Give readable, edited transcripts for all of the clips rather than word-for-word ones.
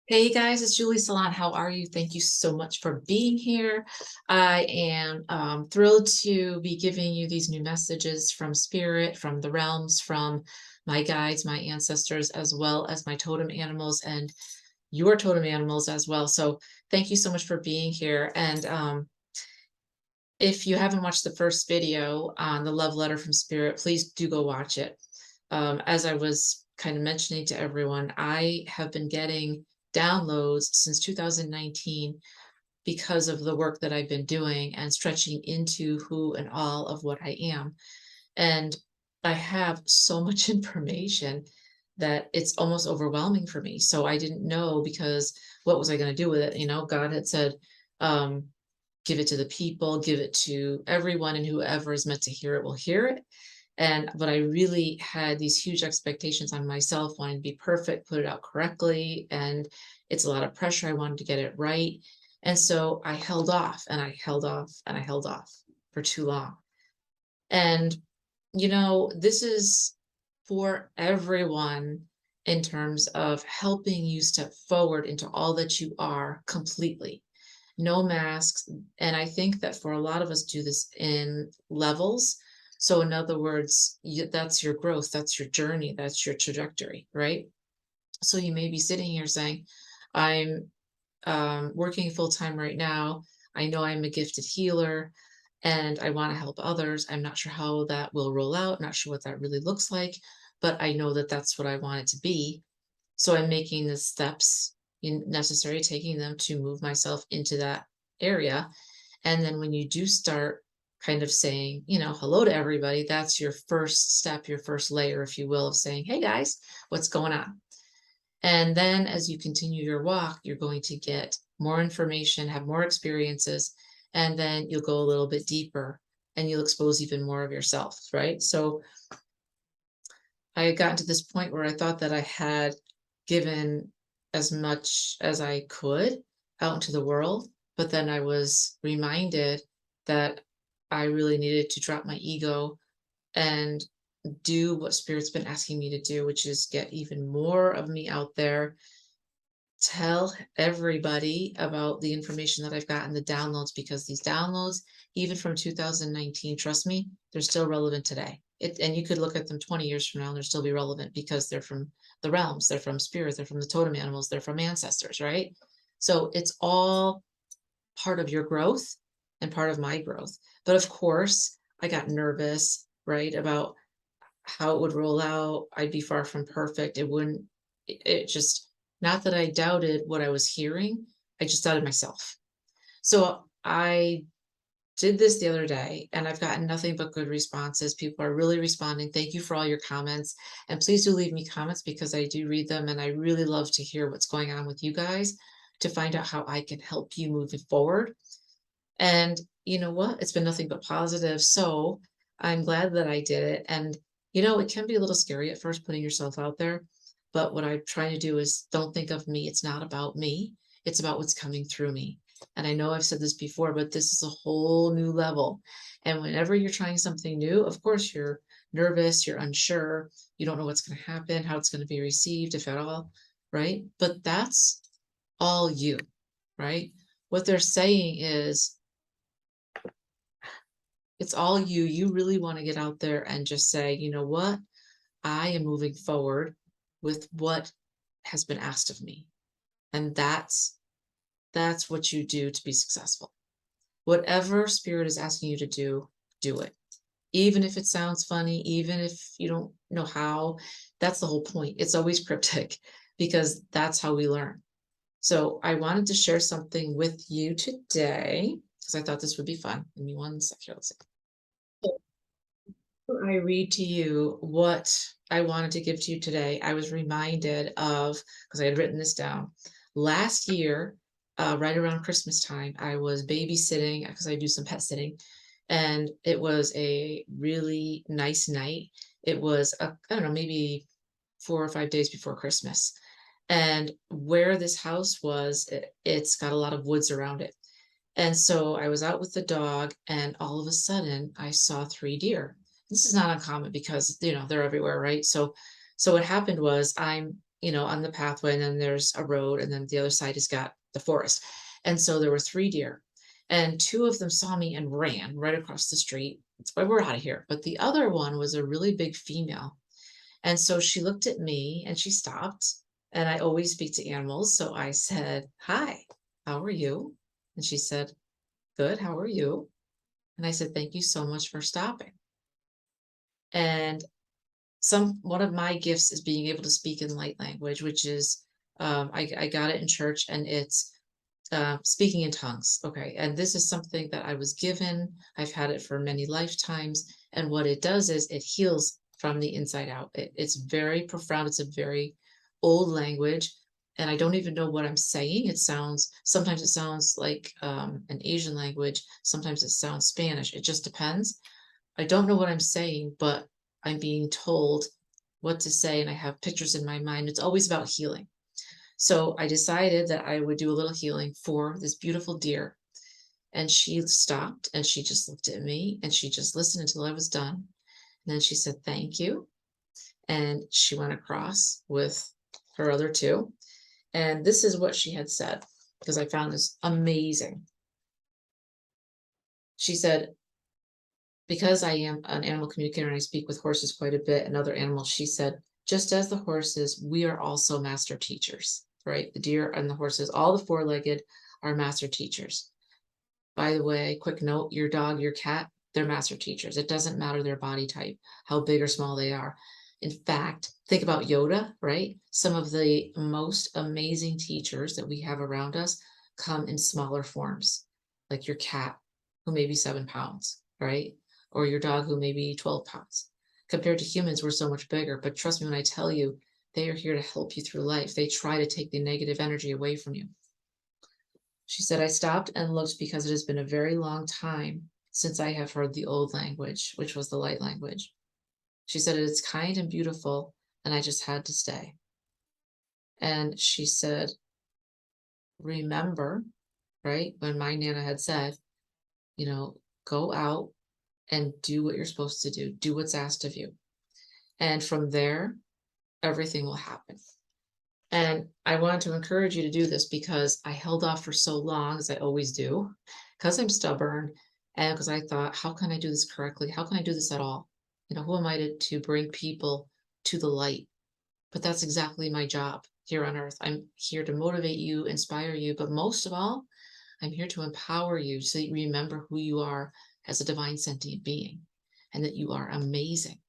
Hey guys, it's Julie Saillant. How are you? Thank you so much for being here. I am thrilled to be giving you these new messages from spirit, from the realms, from my guides, my ancestors, as well as my totem animals and your totem animals as well. So thank you so much for being here. And if you haven't watched the first video on the love letter from spirit, please do go watch it. As I was kind of mentioning to everyone, I have been getting downloads since 2019 because of the work that I've been doing and stretching into who and all of what I am. And I have so much information that it's almost overwhelming for me. So I didn't know, because what was I going to do with it? God had said, um, give it to the people, give it to everyone, and whoever is meant to hear it will hear it. But I really had these huge expectations on myself, wanting to be perfect, put it out correctly, and it's a lot of pressure. I wanted to get it right. And so I held off and I held off and I held off for too long. And this is for everyone in terms of helping you step forward into all that you are completely. No masks. And I think that for a lot of us do this in levels. So in other words, that's your growth, that's your journey, that's your trajectory, right? So you may be sitting here saying, I'm working full time right now. I know I'm a gifted healer and I want to help others. I'm not sure how that will roll out, not sure what that really looks like, but I know that that's what I want it to be. So I'm making the steps necessary, taking them to move myself into that area. And then when you do start kind of saying, hello to everybody, that's your first step, your first layer, if you will, of saying, hey guys, what's going on? And then as you continue your walk, you're going to get more information, have more experiences, and then you'll go a little bit deeper and you'll expose even more of yourself, right? So I had gotten to this point where I thought that I had given as much as I could out into the world, but then I was reminded that I really needed to drop my ego and do what Spirit's been asking me to do, which is get even more of me out there, tell everybody about the information that I've gotten, the downloads, because these downloads, even from 2019, trust me, they're still relevant today. And you could look at them 20 years from now and they'll still be relevant because they're from the realms, they're from spirits, they're from the totem animals, they're from ancestors, right? So it's all part of your growth and part of my growth. But of course, I got nervous, right, about how it would roll out. I'd be far from perfect. It wouldn't, it just, not that I doubted what I was hearing, I just doubted myself. So I did this the other day and I've gotten nothing but good responses. People are really responding. Thank you for all your comments. And please do leave me comments because I do read them and I really love to hear what's going on with you guys to find out how I can help you move forward. And you know what? It's been nothing but positive. So I'm glad that I did it. And it can be a little scary at first putting yourself out there. But what I'm trying to do is don't think of me. It's not about me. It's about what's coming through me. And I know I've said this before, but this is a whole new level. And whenever you're trying something new, of course, you're nervous, you're unsure, you don't know what's going to happen, how it's going to be received, if at all, right? But that's all you, right? What they're saying is, it's all you. You really want to get out there and just say, you know what? I am moving forward with what has been asked of me. And that's what you do to be successful. Whatever spirit is asking you to do it. Even if it sounds funny, even if you don't know how, that's the whole point. It's always cryptic because that's how we learn. So I wanted to share something with you today because I thought this would be fun. Give me one second. Let's see. I read to you what I wanted to give to you today, I was reminded of, because I had written this down, last year, right around Christmas time, I was babysitting because I do some pet sitting, and it was a really nice night. It was, I don't know, maybe 4 or 5 days before Christmas. And where this house was, it's got a lot of woods around it. And so I was out with the dog, and all of a sudden I saw 3 deer. This is not uncommon because they're everywhere, right? So what happened was I'm on the pathway, and then there's a road, and then the other side has got the forest. And so there were 3 deer, and 2 of them saw me and ran right across the street. It's why we're out of here. But the other one was a really big female. And so she looked at me and she stopped. And I always speak to animals. So I said, "Hi, how are you?" And she said, "Good, how are you?" And I said, "Thank you so much for stopping." And one of my gifts is being able to speak in light language, which is I got it in church, and it's speaking in tongues. Okay. And this is something that I was given. I've had it for many lifetimes. And what it does is it heals from the inside out. It's very profound. It's a very old language. And I don't even know what I'm saying. Sometimes it sounds like an Asian language. Sometimes it sounds Spanish. It just depends. I don't know what I'm saying, but I'm being told what to say. And I have pictures in my mind. It's always about healing. So I decided that I would do a little healing for this beautiful deer. And she stopped and she just looked at me and she just listened until I was done. And then she said, "Thank you." And she went across with her other 2. And this is what she had said, because I found this amazing. She said, "Because I am an animal communicator and I speak with horses quite a bit and other animals," she said, "just as the horses, we are also master teachers," right? The deer and the horses, all the 4-legged are master teachers. By the way, quick note, your dog, your cat, they're master teachers. It doesn't matter their body type, how big or small they are. In fact, think about Yoda, right? Some of the most amazing teachers that we have around us come in smaller forms, like your cat, who may be 7 pounds, right? Or your dog, who may be 12 pounds. Compared to humans, we're so much bigger. But trust me when I tell you, they are here to help you through life. They try to take the negative energy away from you. She said, "I stopped and looked because it has been a very long time since I have heard the old language, which was the light language." She said, "It's kind and beautiful, and I just had to stay." And she said, "Remember," right, when my Nana had said, "Go out and do what you're supposed to do what's asked of you. And from there, everything will happen." And I wanted to encourage you to do this because I held off for so long, as I always do, because I'm stubborn and because I thought, how can I do this correctly? How can I do this at all? Who am I to bring people to the light? But that's exactly my job here on earth. I'm here to motivate you, inspire you, but most of all, I'm here to empower you so that you remember who you are as a divine sentient being and that you are amazing.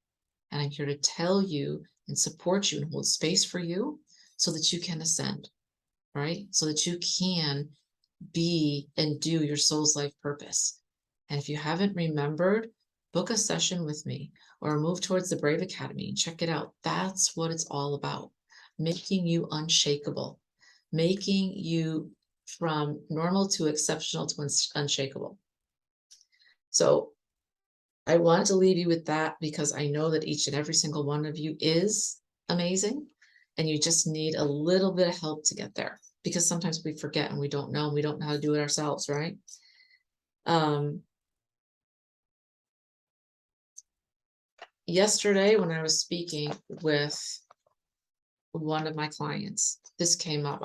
And I'm here to tell you and support you and hold space for you so that you can ascend, right? So that you can be and do your soul's life purpose. And if you haven't remembered, book a session with me or move towards the Brave Academy and check it out. That's what it's all about. Making you unshakable, making you from normal to exceptional to unshakable. So I wanted to leave you with that because I know that each and every single one of you is amazing, and you just need a little bit of help to get there, because sometimes we forget and we don't know, and we don't know how to do it ourselves, right? Yesterday when I was speaking with one of my clients, this came up.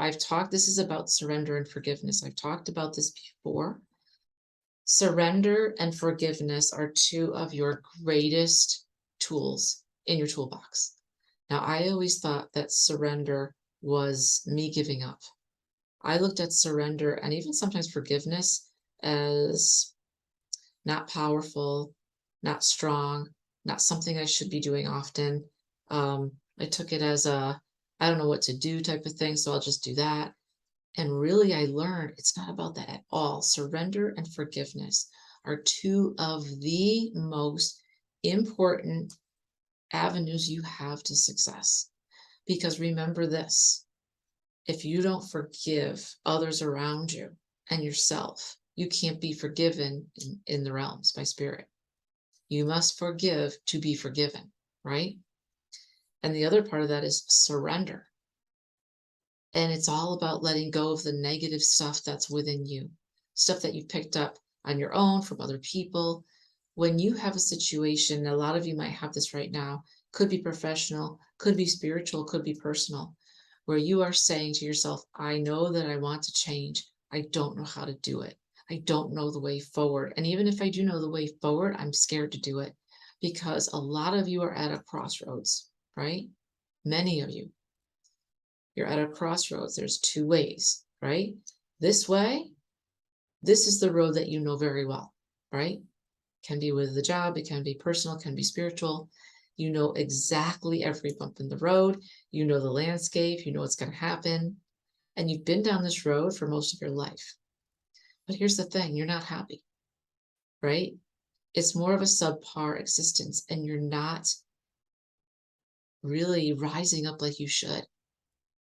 This is about surrender and forgiveness. I've talked about this before. Surrender and forgiveness are 2 of your greatest tools in your toolbox. Now, I always thought that surrender was me giving up. I looked at surrender and even sometimes forgiveness as not powerful, not strong, not something I should be doing often. I took it as I don't know what to do type of thing, so I'll just do that. And really, I learned it's not about that at all. Surrender and forgiveness are 2 of the most important avenues you have to success. Because remember this, if you don't forgive others around you and yourself, you can't be forgiven in the realms by spirit. You must forgive to be forgiven, right? And the other part of that is surrender. And it's all about letting go of the negative stuff that's within you, stuff that you picked up on your own from other people. When you have a situation, a lot of you might have this right now, could be professional, could be spiritual, could be personal, where you are saying to yourself, I know that I want to change. I don't know how to do it. I don't know the way forward. And even if I do know the way forward, I'm scared to do it because a lot of you are at a crossroads, right? Many of you, you're at a crossroads. There's two ways, right? This way, this is the road that you know very well, right? Can be with the job, it can be personal, can be spiritual. You know exactly every bump in the road. You know the landscape, you know what's going to happen. And you've been down this road for most of your life. But here's the thing, you're not happy, right? It's more of a subpar existence, and you're not really rising up like you should,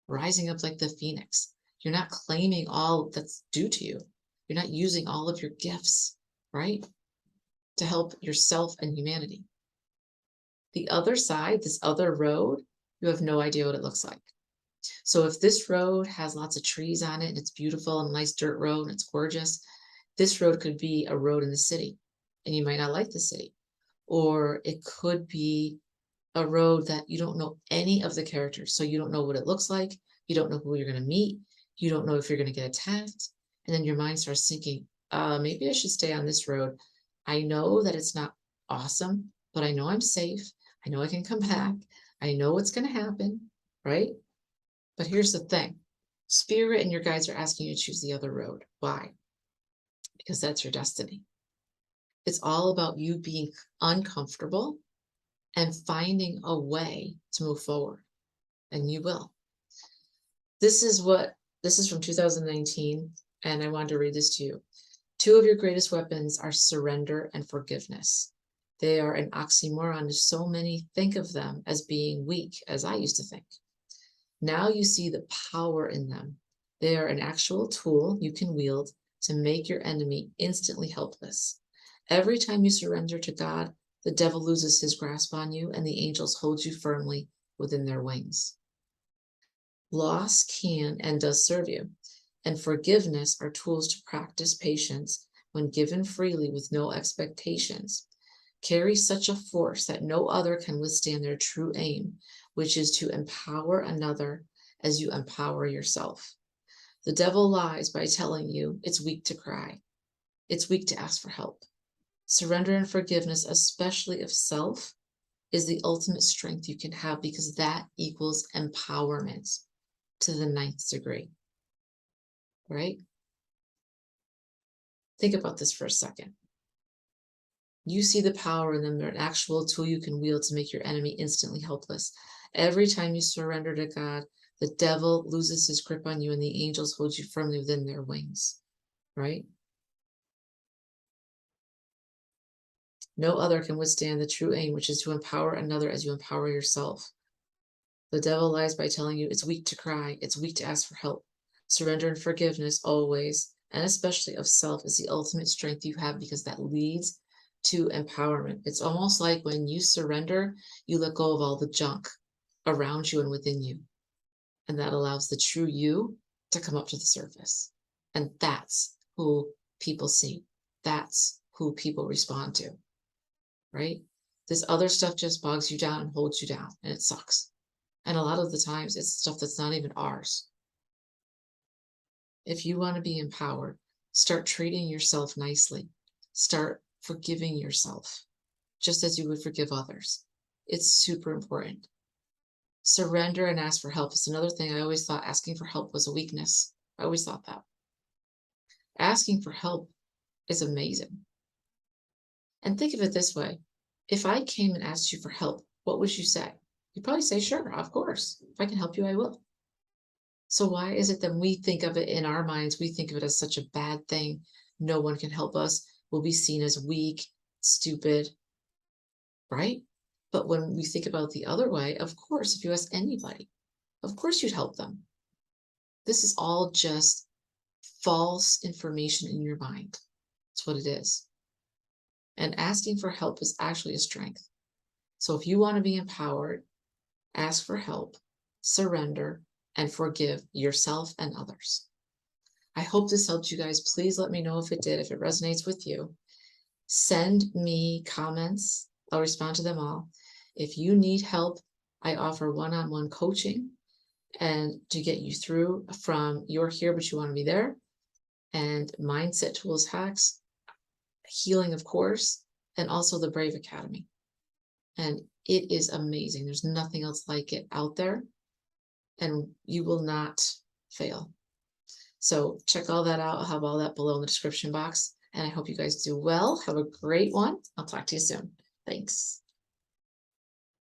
rising up like the phoenix. You're not claiming all that's due to you. You're not using all of your gifts, right? To help yourself and humanity. The other side, this other road, you have no idea what it looks like. So if this road has lots of trees on it and it's beautiful and a nice dirt road and it's gorgeous, this road could be a road in the city and you might not like the city. Or it could be a road that you don't know any of the characters. So you don't know what it looks like. You don't know who you're going to meet. You don't know if you're going to get attacked. And then your mind starts thinking, maybe I should stay on this road. I know that it's not awesome, but I know I'm safe. I know I can come back. I know what's going to happen, right? But here's the thing. Spirit and your guides are asking you to choose the other road. Why? Because that's your destiny. It's all about you being uncomfortable and finding a way to move forward. And you will. This is from 2019, and I wanted to read this to you. Two of your greatest weapons are surrender and forgiveness. They are an oxymoron to so many think of them as being weak, as I used to think. Now you see the power in them. They are an actual tool you can wield to make your enemy instantly helpless. Every time you surrender to God, the devil loses his grasp on you and the angels hold you firmly within their wings. Loss can and does serve you, and forgiveness are tools to practice patience when given freely with no expectations. Carry such a force that no other can withstand their true aim, which is to empower another as you empower yourself. The devil lies by telling you it's weak to cry. It's weak to ask for help. Surrender and forgiveness, especially of self, is the ultimate strength you can have because that equals empowerment to the 9th degree, right? Think about this for a second. You see the power in them. They're an actual tool you can wield to make your enemy instantly helpless. Every time you surrender to God, the devil loses his grip on you and the angels hold you firmly within their wings, right? No other can withstand the true aim, which is to empower another as you empower yourself. The devil lies by telling you it's weak to cry, it's weak to ask for help. Surrender and forgiveness always, and especially of self, is the ultimate strength you have because that leads to empowerment. It's almost like when you surrender, you let go of all the junk around you and within you. And that allows the true you to come up to the surface. And that's who people see. That's who people respond to, right? This other stuff just bogs you down and holds you down, and it sucks. And a lot of the times it's stuff that's not even ours. If you want to be empowered, start treating yourself nicely. Start forgiving yourself, just as you would forgive others. It's super important. Surrender and ask for help. It's another thing I always thought asking for help was a weakness. I always thought that. Asking for help is amazing. And think of it this way. If I came and asked you for help, what would you say? You'd probably say, sure, of course. If I can help you, I will. So why is it that we think of it in our minds, we think of it as such a bad thing? No one can help us. We'll be seen as weak, stupid, right? But when we think about the other way, of course, if you ask anybody, of course you'd help them. This is all just false information in your mind. That's what it is. And asking for help is actually a strength. So if you want to be empowered, ask for help, surrender, and forgive yourself and others. I hope this helped you guys. Please let me know if it did, if it resonates with you. Send me comments. I'll respond to them all. If you need help, I offer one-on-one coaching. and to get you through from you're here, but you want to be there, and mindset tools, hacks, healing, of course, and also the Brave Academy. And it is amazing. There's nothing else like it out there, and you will not fail. So check all that out. I'll have all that below in the description box. And I hope you guys do well. Have a great one. I'll talk to you soon. Thanks.